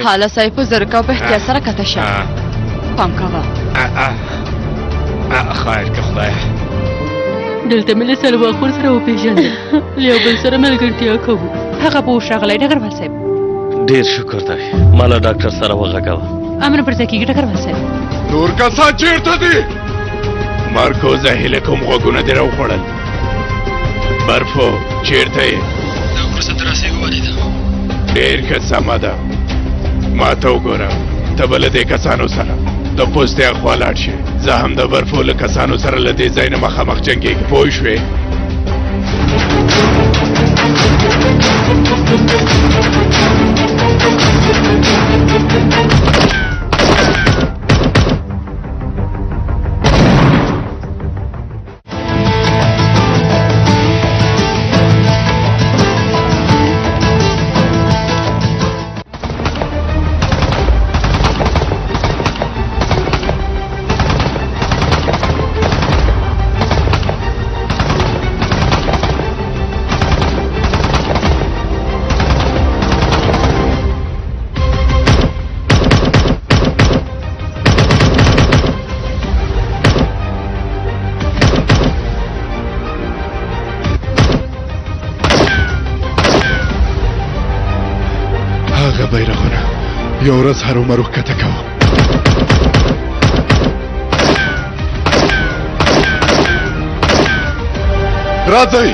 حالا سایفو زرکاو په احتیاط سره کته شه پام کوه خیر که خدای دلته مې له سلواخور سره وپېژندل یو بل سره ملګرتیا کوو هغه به اوس راغلی ډګروال صاحب ډېر شکر دی ما له ډاکټر سره وغږوه امر پر ځای کېږي ډګروال صاحب نور کسان چیرته دي مرکوزه هیله کوم غوږونه دې راوخوړل برفو چیرته یې دا وروسته تر رسېږو ولیده ډېر ښه سمه ده ما ته وګوره ته به له دې کسانو سره د پوستې اخوا لاړ شې زه هم د برفو له کسانو سره له دې ځای نه مخامخ جنګېږم پوه شوې بیرغونه یو ورځ هرومرو ښکته کوم راځئ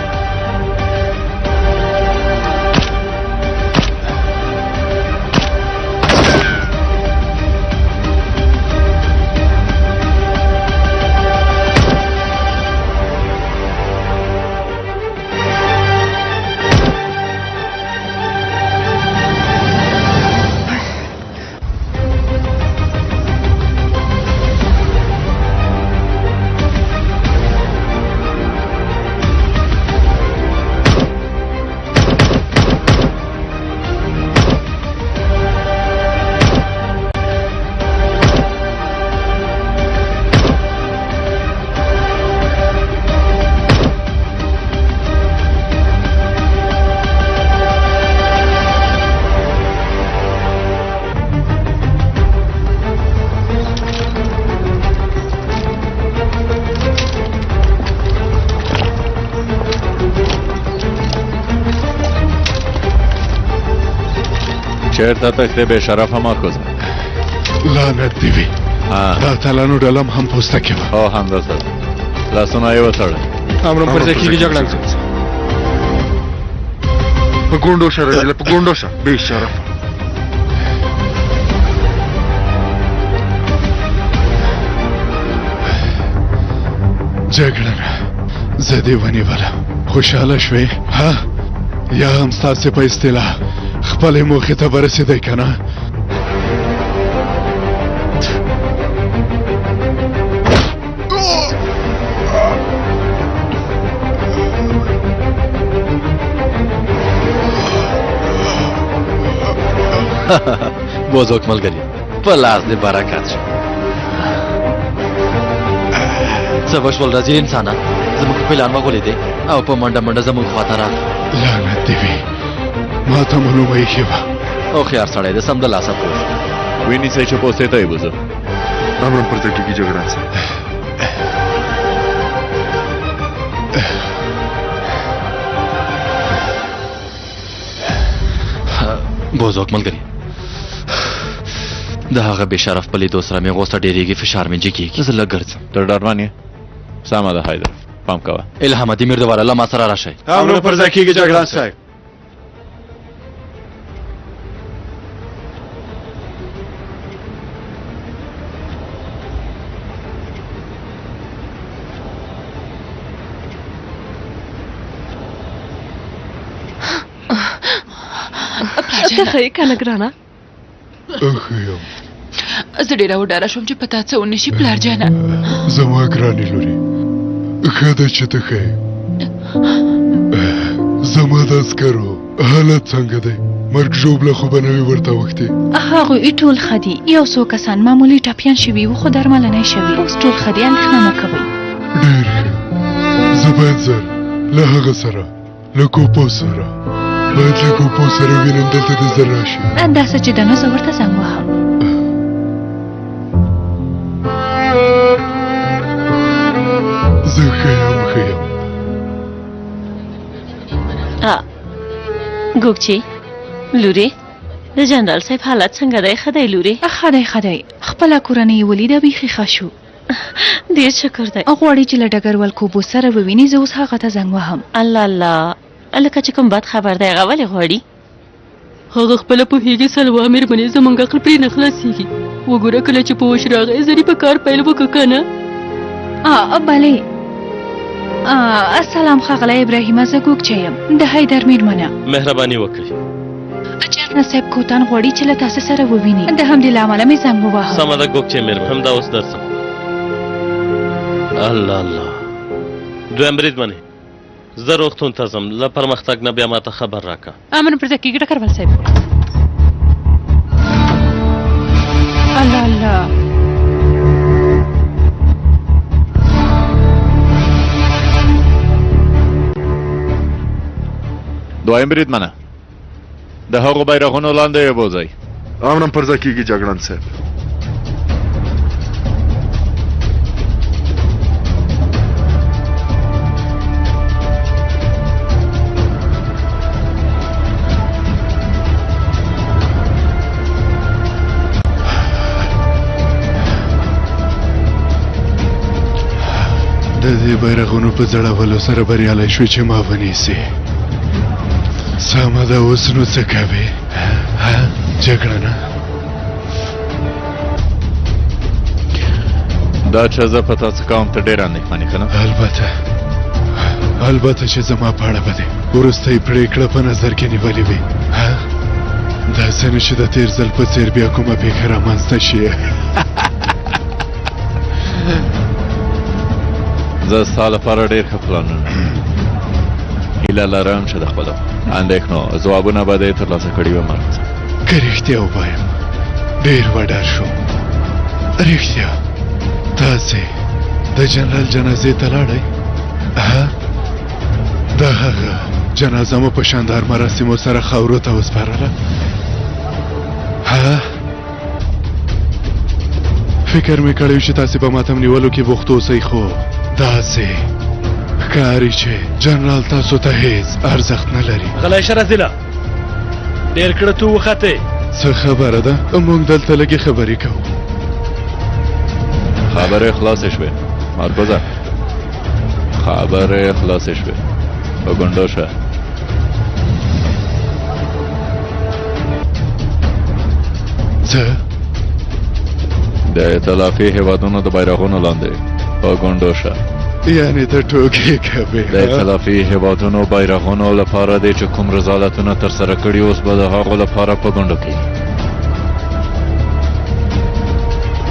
چیرته تخته به شرف مرکوزه لعنت دی وي دا تلانو ډلم هم پوسته کې وه او همداسه لاسونه یې وتړل امر پر ځای کېږي جګړه په ګونډو شه راځي په ګونډو شه بې شرف جګړه زه دې ونیوله خوشحاله شوې ها یا هم ستاسې په اصطلاح خپلې موخې ته به رسېدی که نه بزرګ ملګري په لاس دې برکت شه څه بشول راځي انسانه زموږ پلان ما ولیدې او په منډه منډه زموږ خواته راغله لعنت دې وي ما ته معلومه ایښې وه او خیار سړی د سم د لاسه پوه شو ونیسئ چې پوستې ته یې بوځه امر پر ځای کېږي جګړه بزرګ ملګري د هغه بې شرف په لیدو سره مې غوسه ډېرېږي فشار مې جګېږي زه لږ ګرځم ته ډاډمن یې سمه ده حیدر پام کوه الهام دې میر دواره الله ما سره راشئ امر پر ځای کېږي جګړه صاحب ته ښه یې که نه ګرانه ښه یم زه ډېره وډاره شوم چې په تا څه ونه شي پلارجانه زما ګرانې لورې ښه ده چې ته ښه یې زما د عسکرو حالت څنګه دی مرګ ژوبله خو به نه وي ورته وختې هغوی ټول ښه دي یو څو کسان معمولي ټپیان شوي وو خو درملنه یې شوي اوس ټول ښه دي اندېښنه مه کوئ ډېر ښه زه باید زر له هغه سره له کوپو سره باید له کوپو سره وینم دلته د زر راشي داسې چې دنه زه ورته زنګ وهم. زه ښه یم ښه یم ګوګچی لورې د جنرال صاحب حالت څنګه دی؟ ښه دی لورې؟ ښه دی خپله کورنۍ یې ولیده بیخي ښه شو. ډېر شکر دی. غواړي چې له ډګروال کوبو سره وویني. زه اوس هغه ته زنګ وهم. الله الله لکه چې کوم بد خبر دی هغه ولې غواړي؟ هغه خپله پوهېږي سلوا مېرمنې زموږ عقل پرې نه خلاصېږي. وګوره کله چې په وش راغی زري په کار پیل وکړه که نه؟ بلې سلام ښاغلی ابراهیمه، زه ګوګچی یم د حیدر مېرمنه. مهرباني وکړئ. جنرال صاحب کوتان غواړي چې له تاسو سره وویني. د همدې له امله مې زنګ وواهه. سمه ده ګوګچی مېرمن، همدا اوس درځم. الله الله دویم بریدمنې، زه روغتون ته ځم، له پرمختګ نه بیا ماته خبر راکړه. امر پر ځکه کېږي ډګروال صاحب. الله الله دویم بریدمنه د هغو بیرغونو لاندې یې بوځئ. امرم پر ځای کېږي جګړن صاحب. د دې بیرغونو په ځړولو سره بریالی شوې چې ما ونیسي. سمه ده، اوس نو څه کوې جګړنه؟ دا چې زه په تاسو کوم ته ډېر اندېښمن یې که نه؟ البته چې زما په اړه به دې وروستۍ پرېکړه په نظر کې نیولې وي. داسې نه چې د تېر ځل په څېر بیا کومه پېښه رامنځته شي. زه ستا لپاره ډېر ښه پلانونه هیله لرم چې د خپلو اندېښنو ځوابونه به دې ترلاسه کړي ومه. که رښتیا ووایم ډېر وډار شوم. رښتیا تاسې د جنرال جنازې ته لاړئ؟ د هغه جنازه مو په شاندار مراسمو سره خاورو ته وسپارله؟ فکر مې کړی چې تاسې په ماتم نیولو کې بوخت اوسئ، خو داسې ښکاري چې جنرال تاسو ته هیڅ ارزښت نه لري. غلی شه رزیله، ډېر کړه تو وختې. څه خبره ده؟ موږ دلته لږې خبرې کوو. خبرې خلاصې شوې مرکزه، خبرې خلاصې شوې. په ګونډو شه. څه؟ د ائتلافي هېوادونو د بیرغونو لاندې په ګونډو شه. یعنې ته ټوکې کوې؟ د ائتلافي هېوادونو بیرغونو لپاره دی چې کوم رذالتونه ترسره کړي اوس به د هغو لپاره په ګونډو کې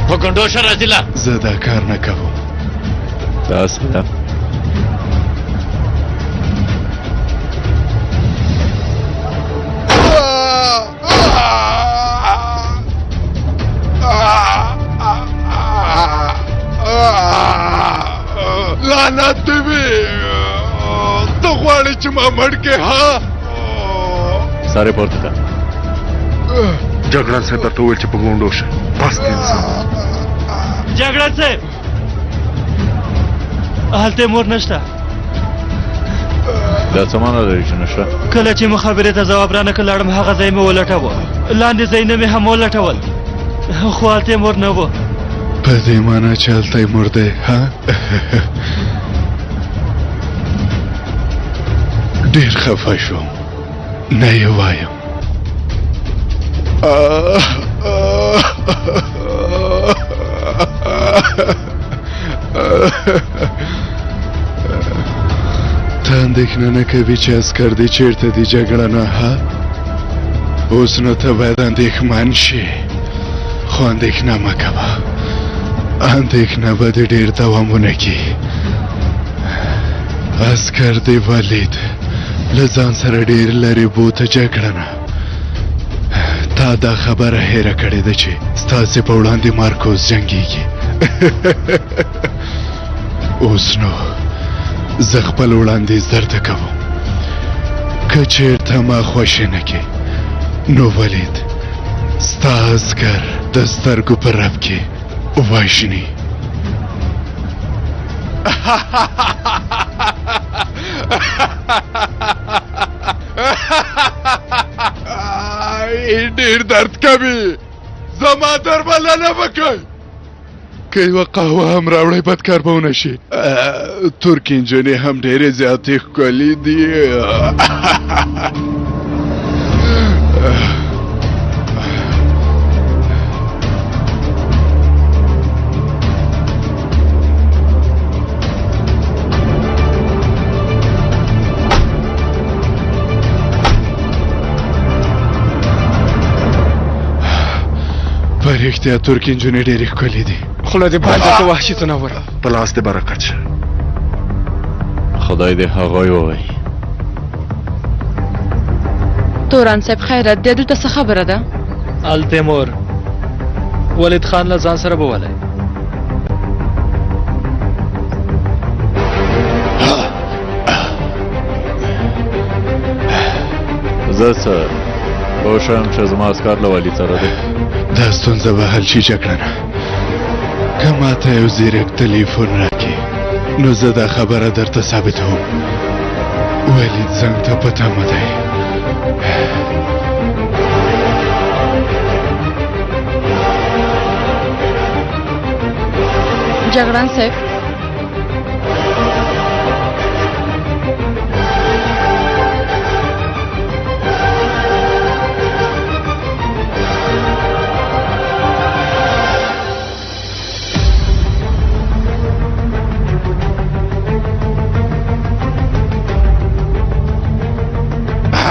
په ګونډو شه رزیله. زه دا کار نه کوم. داسې ده. لعنت دې وي، ته غواړې چې ما مړ کړې؟ سارې پورته کړه. جګړن صاحب درته وویل چې په ګونډو شه. بس دې انسان جګړن صاحب هلته مور نشته. دا څه معنی لري چې نشته؟ کله چې مخابرې ته ځواب رانه کړ لاړم هغه ځای مې ولټاوه، لاندې ځایونه مې هم ولټول خو هلته مور نه و. په دې معنی چې هلته یې مور دی؟ ډېر خفه شوم، نه یې وایم. ته اندېښنه نه کوي چې عسکر دې چېرته دي جګړنه؟ اوس نو ته باید اندېښمن شي، خو اندېښنه مه کوه. اندېښنه به دې ډېر دوام ونه کړي. عسکر دې ولید له ځان سره ډېر لرې بوته جګړنه. تا دا خبره هېره کړې ده چې ستاسې په وړاندې مارکوس جنګېږي. اوس نو زه خپل وړاندیز درته کوم. که چیرته ما خوښې نه کې نو ولید ستا عسکر د سترګو په رپ کې وژني. ډېر درد کوي، زما درملنه وکړئ. که یوه قهوه هم راوړئ بدکار به ونه شي. ترک نجونې هم ډېرې زیاتې ښکلې دي. په رښتیا ترک نجونې ډېرې ښکلې دي. خوله دې بنده که وحشي ځناور. په لاس دې برکت شه. خدای دې هغوی ووایي. توران صاحب خیرت دی، دلته څه خبره ده؟ التیمور ولید خان له ځان سره بولئ. زه څه پوه شوم چې زما عسکر له والي سره دی. دا ستونزه به حل شي جګړنه. که ماته یو زیرک تلیفون راکړي نو زه دا خبره درته ثابتوم. ولید زنګ ته په تمه دی. جګړن صاحب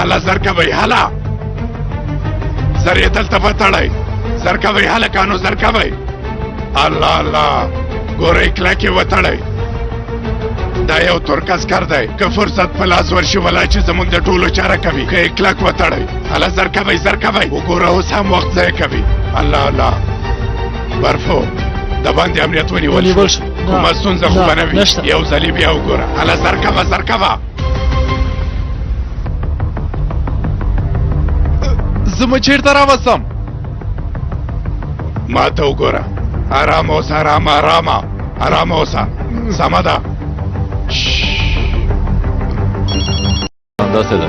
هلا زر کوئ، هلا زر یې دلته وتړئ. زر کوئ هلکانو، زر کوئ. الله الله، ګورئ کلک یې وتړئ. دا یو ترک عسکر دی، که فرصت په لاس ورشي ولای چې زموږ د ټولو چاره کوي. که یې کلک وتړئ. هله زر کوئ، زر کوئ. وګوره اوس هم وخت ضایع کوي. الله الله، برفو د باندې امنیت ونیول شو. کومه ستونزه خو به نه وي. یو ځلې بیا وګوره. هله زر کوه، زر کوه. زما چیرته راوستم؟ ما ته وګوره. آرام اوسه، آرام آرامه، آرام اوسه. سمه ده. همداسې ده.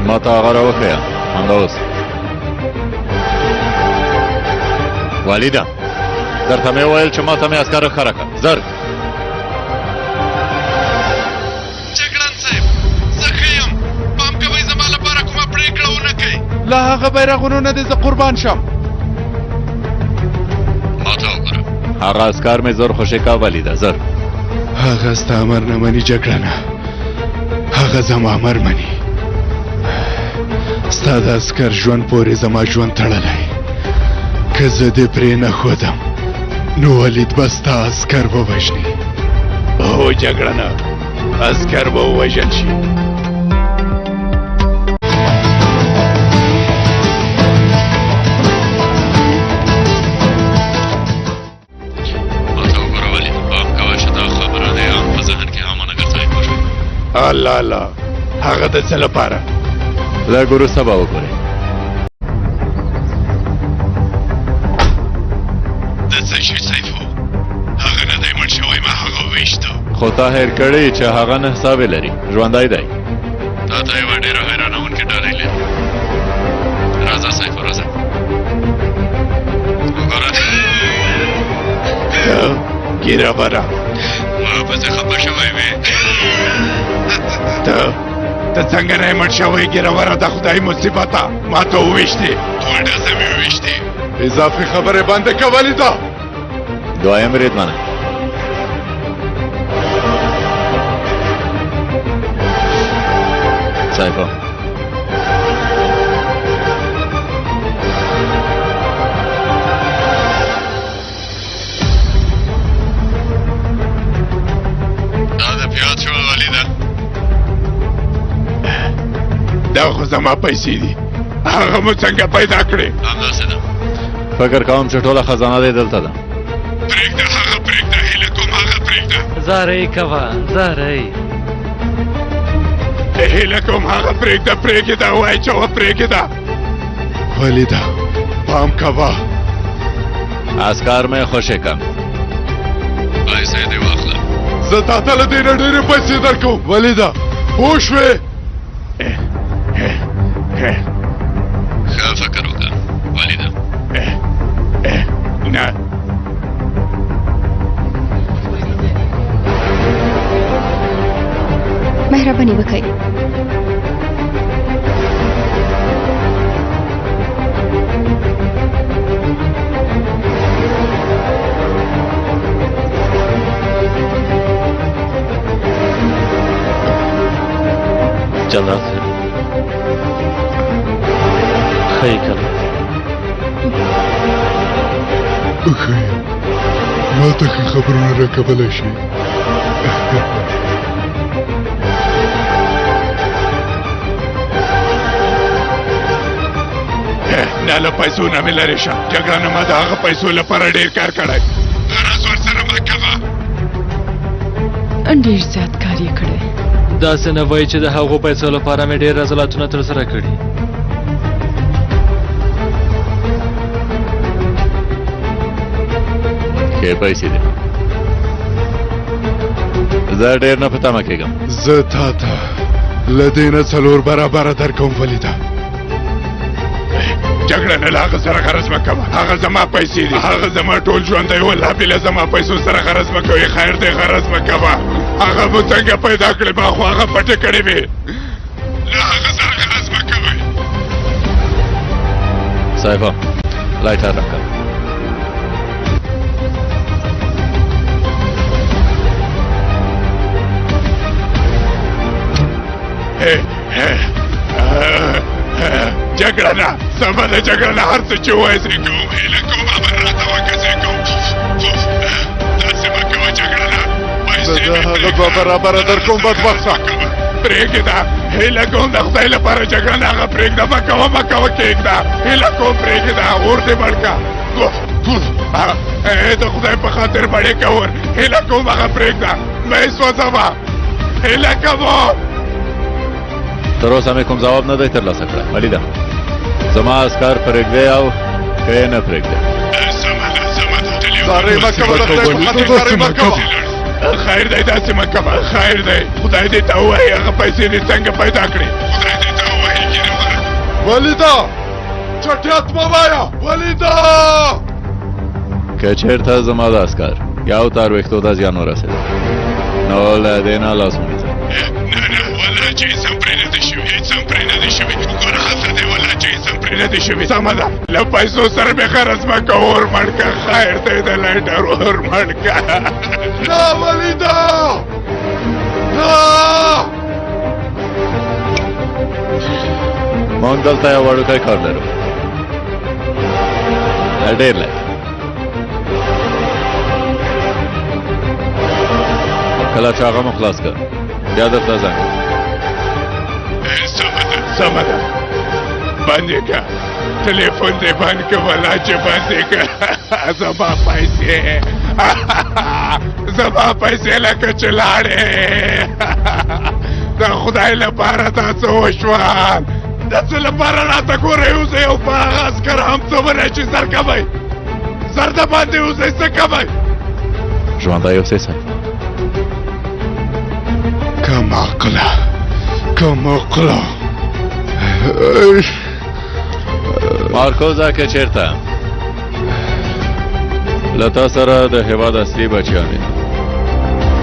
ما ته هغه راوښیه. همدا اوس والیده، درته مې وویل چې ما ته مې عسکر ښکاره کړه. زر جګړن صاحب، زه ښه یم. پام کوئ زما لپاره کومه پرېکړه ونه کوئ. له هغه بیرغونو نه دې زه قربان شم. ما ته وګوره. هغه عسکر مې زر خوشې کا والیده. زر هغه ستا امر نه مني جګړنه، هغه زما امر مني. ستا د عسکر ژوند پورې زما ژوند تړلی. که زه دې پرې نه ښودم نو ولید به ستا عسکر ووژني. هو جګړنه، عسکر به ووژل شي. الله الله، هغه د څه لپاره؟ لږ وروسته به وګورې. د څه شي سیفو؟ هغه نه دی مړ شوی، ما هغه وویشته. خو تا هېر کړی چې هغه نه حساب یې لري، ژوندی دی. تا ته یوه ډېره حیرانوونکې ډالۍ لري. راځه سیفو، راځه. وګوره ګیره بره، ما پسې خفه شوی وې. ته څنګه نه یې مړ شوی ګیروره؟ د خدای مصیبته ما ته وویشتې. دوه ډزه مې وویشتې. اضافي خبرې بندې کولی ده. دویم بریدمنه، سیفو دا د پیاز شو والیده. دا خو زما پیسې دي. هغه مو څنګه پیدا کړې؟ همداسې ده. فکر کوم چې ټوله خزانه دې دلته ده. پرېږده هغه پرېږده هیله کوم هغه پرېږده زارۍ کوه زارۍ. هیله کوم هغه پرېږده پرېږده وایي چې وه پرېږده. ولیده پام کوه. عسکر مې خوشې کم. پیسې دې واخله. زه تا ته له دې نه ډېرې پیسې درکوم ولیده پوه شوې. ښه فکر وکړه ولیده. نه مهرباني وکړئ. جنرال صاحب ښه یې کنه؟ ښه ما ته ښه خبرونه راکولی شي. نه له پیسو نه مې لرې شه. جګړه ما د هغه پیسو لپاره ډېر کار کړی. غرض ورسره مه کوه. ډېر زیات کار یې کړی. داسې نه وایي چې د هغو پیسو لپاره مې ډېر عضلاتونه ترسره کړي. ښې پیسې دي. زه ډېر نه په تمه کېږم. زه تا ته له دې نه 4 برابره درکوم ولیده. جګړه نه له هغه سره غرض مه کوه. هغه زما پیسې دي. هغه زما ټول ژوند دی. والله بله زما پیسو سره غرض مه کوئ. خیر دی غرض مه کوه. هغه مو څنګه پیدا کړې ما خو هغه پټې کړې وې. له هغه سره غرض مه کوئ. صاحبه لایټر راکړه. جګړه نه سمه ده. جګړه نه هر څه چې ووایې زه کوم. هیله کوم امر راته وکړه زه کوم. داسې مه کوه جګړه نه. زه هغه 2 برابره درکوم بدبخته. پرېږده هیله کوم د خدای لپاره جګړه نه هغه پرېږده. مه کوه مه کوه کېږده. هیله کوم پرېږده اور دې بړ کړه. د خدای په خاطر بړې که اور. هیله کوم هغه پرېږده. مه یې سوځوه. هیله کوم. تر اوسه مې کوم ځواب نه دی ترلاسه کړی. ولیده زما عسکر پرېږدی او که یې نه پرېږدی. زارۍ مه کوه د خدای په خاطر زارۍ مه کوه. خیر دی داسې مه کوه. خیر دی خدای دې ته ووایي هغه پیسې دې څنګه پیدا کړې. خدای دې ته ووایي ولیده چټیات مه وایه ولیده. که چېرته زما د عسکر یو تار ویښتو ته زیان ورسېده نو له دې نه لاس ونیسه. نه والله چې هېڅ هم پرې نه دی شوي. هېڅ هم پرې نه دی شوي. ګوره هلته دی والله چې هېڅ هم پرې نه دی شوي. سمه ده له پیسو سره مې غرض مه کوه. اور مړ که خیر دی د لایټر اور مړ که. نه ولیده نه. موږ دلته یو وړوکی کار لرو. ډېر لږ. کله چې هغه مو خلاص کړ بیا درته زنګ. سمه ده بند یې که. تلیفون دې بند که والله چې بند یې که. زما پیسې زما پیسې لکه چې لاړې. د خدای لپاره دا څه وشول. د څه لپاره راته ګورئ اوسئ او په هغه عسکر هم څه ونی چې زر کوئ. زر د باندې اوسئ څه کوئ. ژوندی اوسئ صاحب. کم عقله کم عقله. مارکوزه که چېرته له تا سره د هېواد اصلي بچیان وي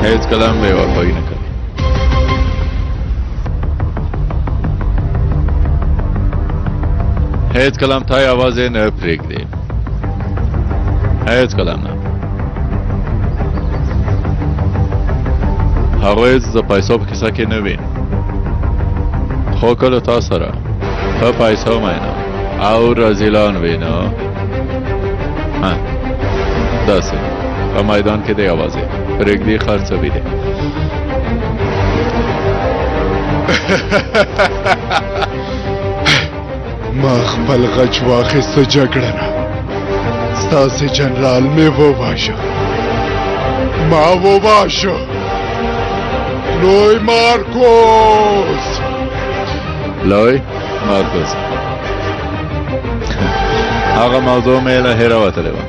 هېڅ کله هم بې وفایي نه کوي. هېڅ کله هم تا یوازې نه پرېږدي. هېڅ کله هم نه. هغوی د پیسو په کیسه کې نه وي. خو که له تا سره په پیسو مینه او رزیلان وي نو داسې په میدان کې دی یوازې پرېږدي خرڅوي دی. ما خپل غچ واخیسته جګړه نه. Stasi General Mivovașa. Mavovașa. Noi Marcos. لوی مارکوس هغه موضوع مې له هیره وتلې وه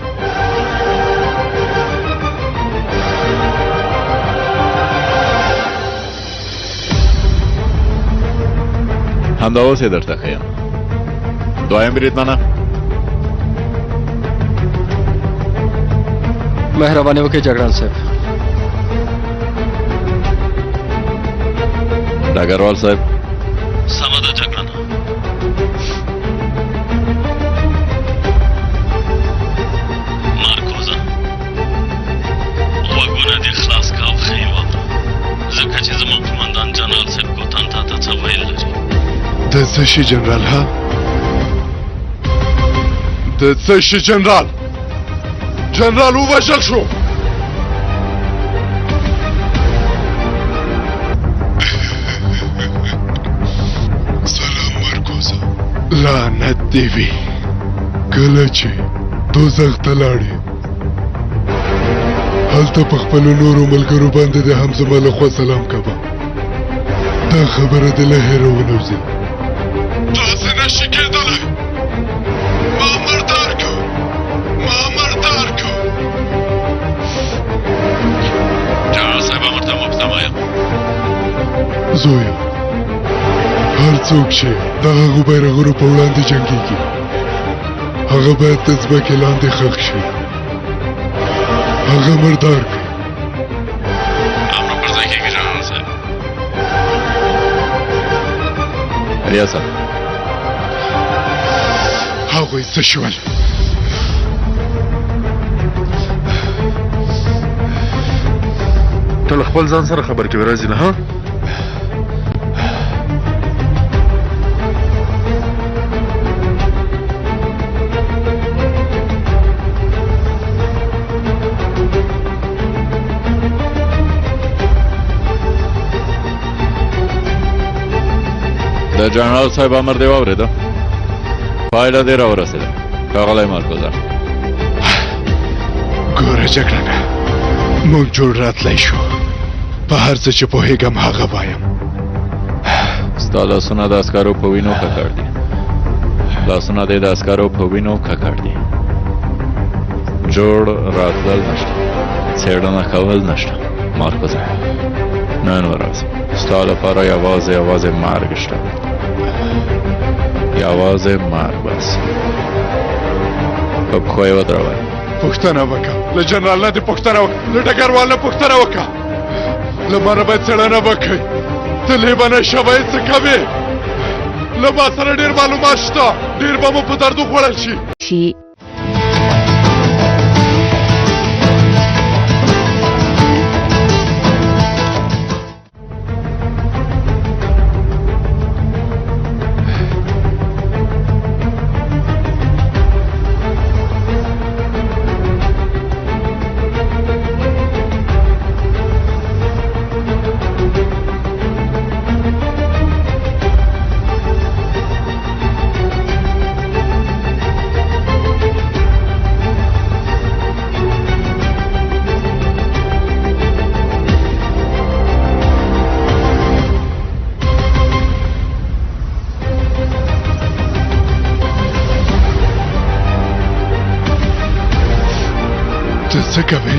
همدا اوس یې درته ښیم دویم بریدمنه مهرباني وکړئ جګړن صاحب. ډګروال صاحب سمه ده جګړن. مارکوزا غوږونه دې خلاص کا او ښه یې واوره ځکه چې زموږ قمندان جنرال صاحب کوتن تا ته څه ویل لري. د څه شي جنرال ها؟ د څه شي جنرال؟ جنرال ووژل شو. سلام مارکوزا. لعنت دې وي کله چې دوزخ ته لاړې هلته په خپلو نورو ملګرو باندې د هم زما له خوا سلام کوه. دا خبره دې له هیره ونوځي. داسې نشي کېدلی. ما مردار کو. ما مردار کو. جنرال صاحب امر ته مبتما یم. زویه هر څوک چې د هغو بیرغونو په وړاندې جنګېږي هغه باید د ځمکې لاندې ښخ شي. هغه مردار کړي. امر پر ځای کېږي جنرال صاحب. ریاست هغوی څه شول؟ ته له خپل ځان سره خبر کې راځي نه ها؟ د جنرال صاحب امر دی واورېده پایله دې راورسېده ښاغلی مارکوزا. ګوره جګړنه موږ جوړ راتلی شو. په هر څه چې پوهېږم هغه وایم. ستا لاسونه د عسکرو په وینو ککړ دي لاسونه دې د عسکرو په وینو ککړ دي جوړ راتلل نشته څېړنه کول نشته مارکوزا. نن ورځ ستا لپاره یوازې مرګ شته. یوازې مرګ بس. په پښو یې ودروئ. پوښتنه وکړه. له جنرال نه دې پوښتنه وکړه. له ډګروال نه پوښتنه وکړه. له ما نه باید څېړنه وکړئ. ته لیونی شوی څه کوې؟ له ما سره ډېر معلومات شته. ډېر به مو په درد وخوړل شي. ته څه کوې؟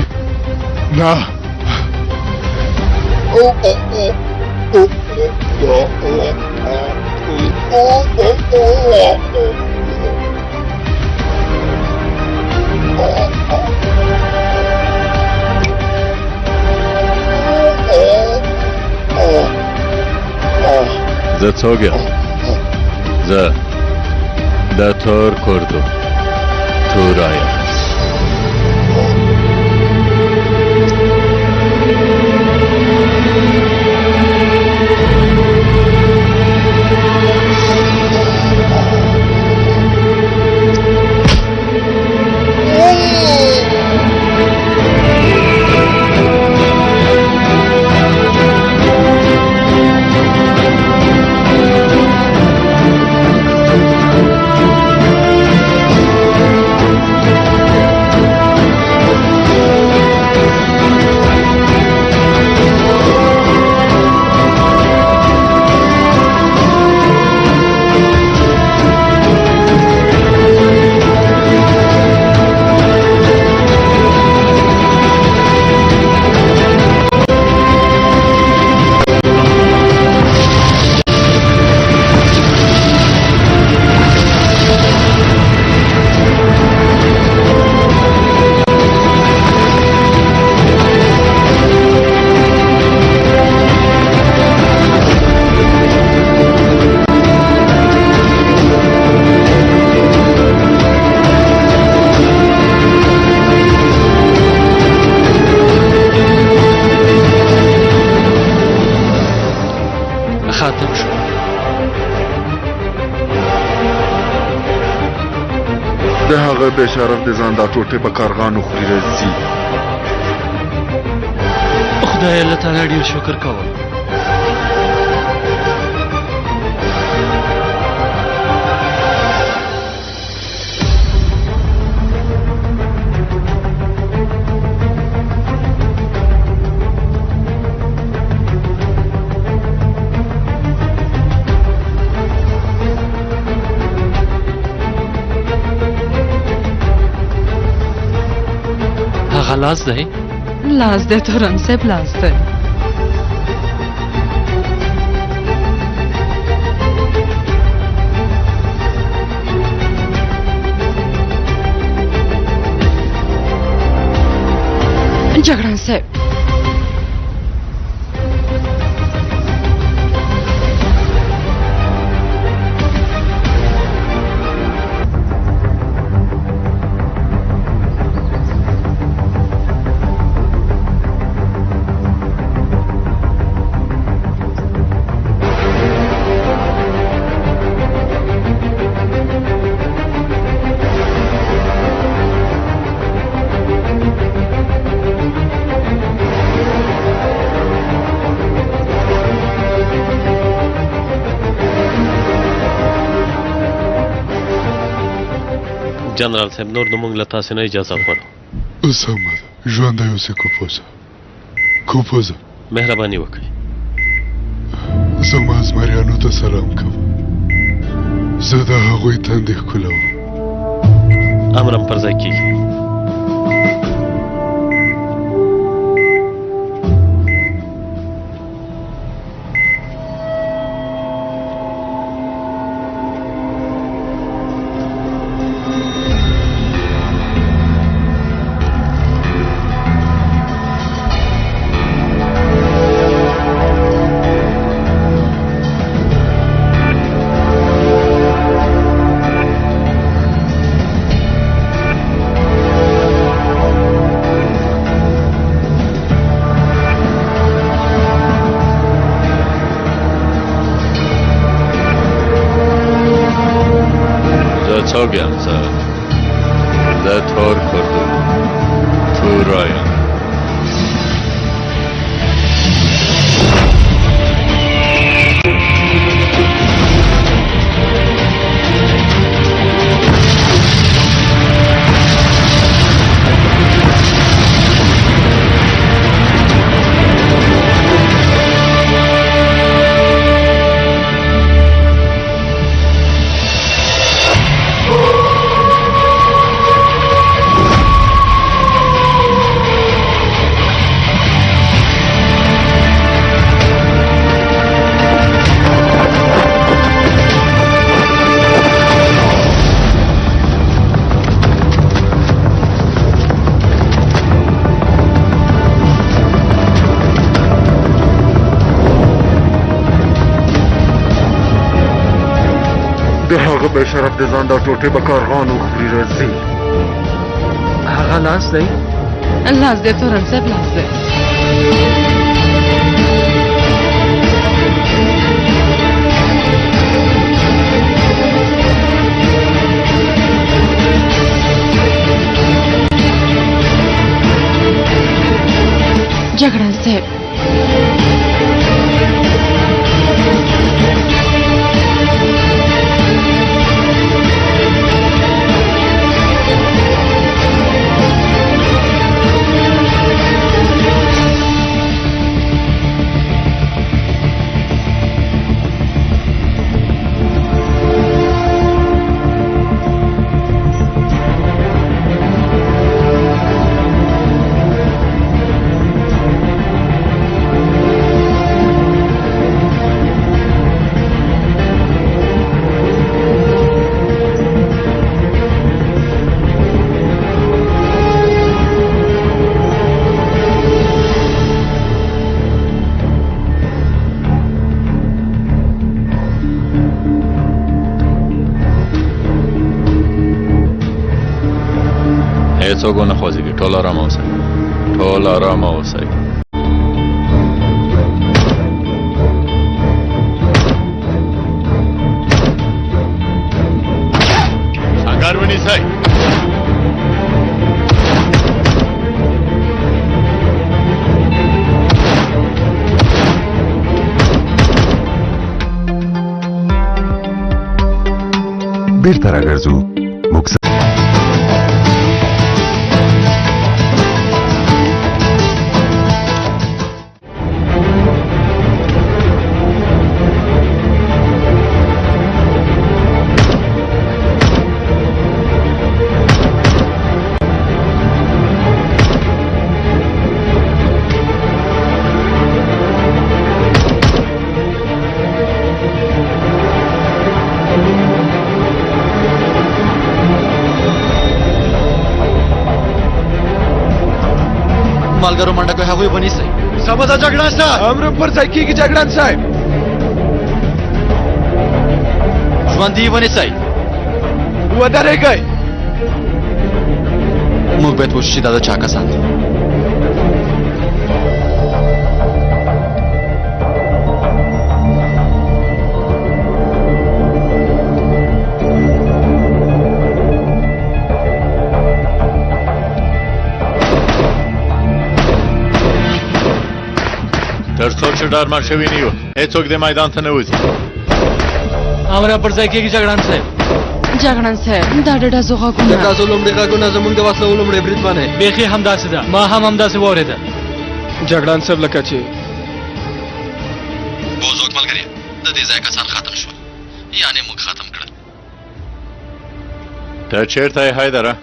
نه. زه څوک یم؟ زه د تور کردو تورا یم. بشرف د ځان دا ټوټې په کارغانو خوري راځي. خدای الله تعالی ډیر شکر کوم. هغه لاس دی لاس دی تورن صاحب لاس دی. جګړن صاحب جنرال صاحب نور نو موږ له تاسو نه اجازه غواړو. سمه ده ژوندی اوسې کوپوزه کوپوزه مهرباني وکړئ. زما زمریانو ته سلام کوم. زه د هغوی تندې ښکلوم. امرم پر ځای کېږي. څوګیم زه د تور کردو تورایم. د هغه بشرف د ځان دا ټوټې په کارغانو خوري راځي. هغه لاس دی لاس دی تورن صاحب لاس دی. جګړن صاحب هیڅوک ونه خوځېږي. ټول ارامه اوسئ. ټول ارامه اوسئ. انګار ونیسئ. چیرته راګرځو موږ مالګرو منډه کوي هغوی ونیسئ. سمه ده جګړن صاحب. امر پر ځای کېږي جګړن صاحب. ژوندي ونیسئ. ودرېږئ. موږ باید وشو چې دا د چا کسان دي. تر څو چې ډارمان شوي نه یو هېڅوک دې میدان ته نه وځي. امر پر ځای کېږي جګړن صاحب. جګړن صاحب دا ډډه زه غوږونه تاسو لومړی غږونه زموږ د وسلو لومړی برید باندې بیخي همداسې ده، ما هم همداسې واورېده. جګړن صاحب لکه چې بوزوک ملګری د دې ځای کسان ختم شول، یعنې موږ ختم کړل. ته چیرته یې حیدره؟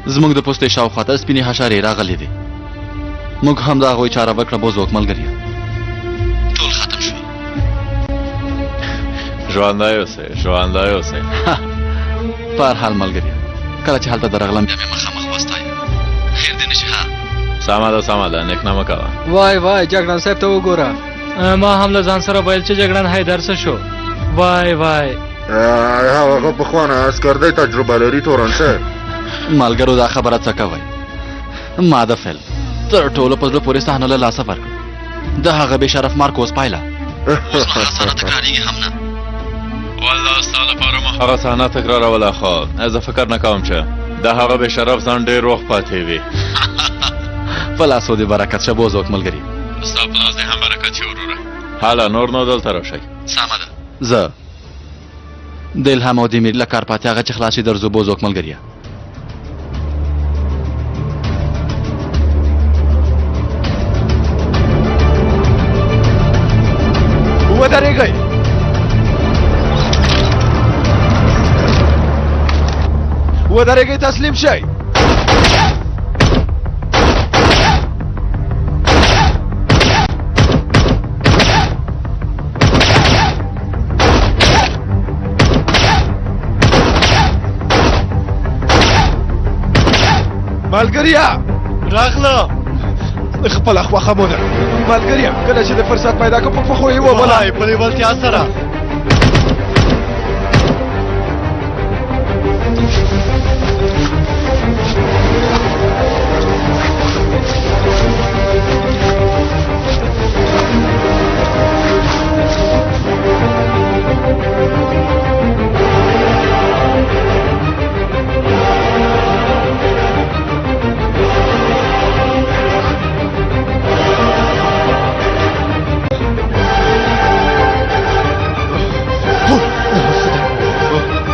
زموږ د پوستې شاوخوا ته سپینې حشرې راغلې دي. موږ هم د هغوی چاره وکړه بوزوک ملګری. ټول ختم شول. ژوندی اوسئ، ژوندی اوسئ. په هر حال ملګری کله چې هلته درغلم بیا مې مخامخ وستایه. خیر دې نشي. ها سمه ده سمه ده، نیک نه مه کوه. وای وای جګړن صاحب ته وګوره. ما هم له ځان سره ویل چې جګړن حیدر څه شو. وای وای هغه پخوانه عسکر دی تجربه لري تورن صاحب. ملګرو دا خبره څه کوئ؟ ما د فیل تر ټولو په زړه پورې صحنه له لاسه ورکړه. د هغه بې شرف مارکوس پایله اوس نو هغه صحنه تکرارېږي هم نه. والله ستا لپاره مو هغه صحنه تکراروله، خو زه فکر نه کوم چې د هغه بې شرف ځان ډېر وخت پاتې وي. په لاسو دې برکت شه بوزوک ملګري. ستا په لاس دې هم برکت شي وروره. هله نور نو دلته راشئ. سمه ده. زه د الهام او د میر له کار پاتې هغه چې خلاص شي درځو بوزوک ملګریه. ودرېږئ. ودرېږئ، تسلیم شئ. ملګریا راغله. خپله خوښه مو ده ملګریا، کله چې د فرصت پیدا کړو په پښو یې وبلئ. په لیوالتیا سره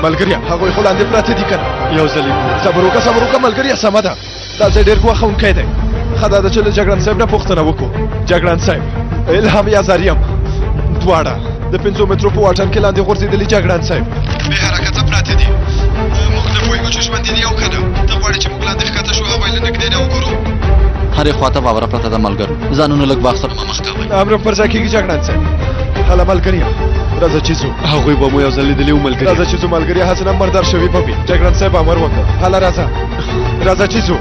ملګریا هغوی خو لاندې پراته دي که نه. یو ځل صبر وکړه ملګریا. سمه ده، دا ځای ډېر ګواښونکی دی. ښه دا ده چې له جګړن صاحب نه پوښتنه وکړو. جګړن صاحب، الهام یا زریم دواړه د 500 مترو په واټن کې لاندې غورځېدلي. جګړن صاحب بې حرکته پراته دي. موږ نه پوهېږو چې ژوندي دي او که نه. ته غواړې چې موږ لاندې ښکته شو هغوی له نږدې نه وګورو؟ هرې خواته واوره پرته ده ملګرو. ځانونه لږ باغ سره مخ کوئ. امر پر ځای کېږي جګړن صاحب. هله ملګریا راځه چې ځو. هغوی به مو یو ځل لیدلي وو ملګري. راځه چې ځو ملګریا، هسې نه مردار شوي به وي. جګړن صاحب امر وکړ. هله راځه چې ځو.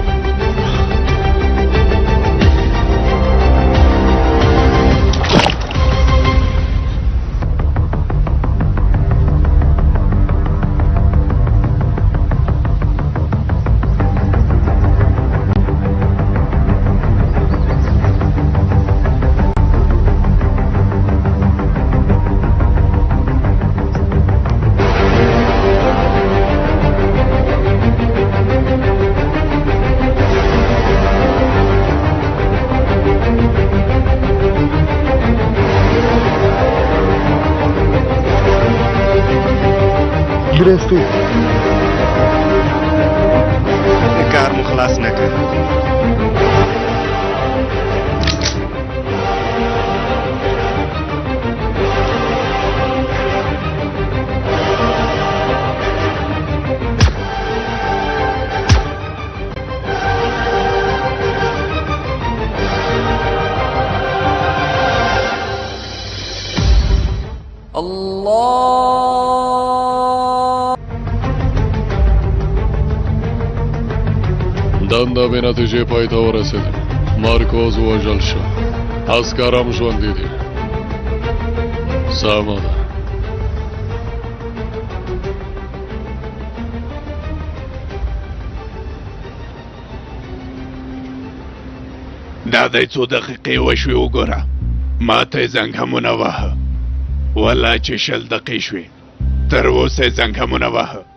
Grestu. خلاص نه کړ. دنده به نتیجه پای ته ورسېده. مارکوز وژل شو. عسکر هم ژوندي دي. سمه ده. دا دی څو دقیقې وشوې وګوره. ما ته یې زنګمونه وهه. والله چې 20 دقیقې شوې. تر اوسه یې زنګمونه وهه.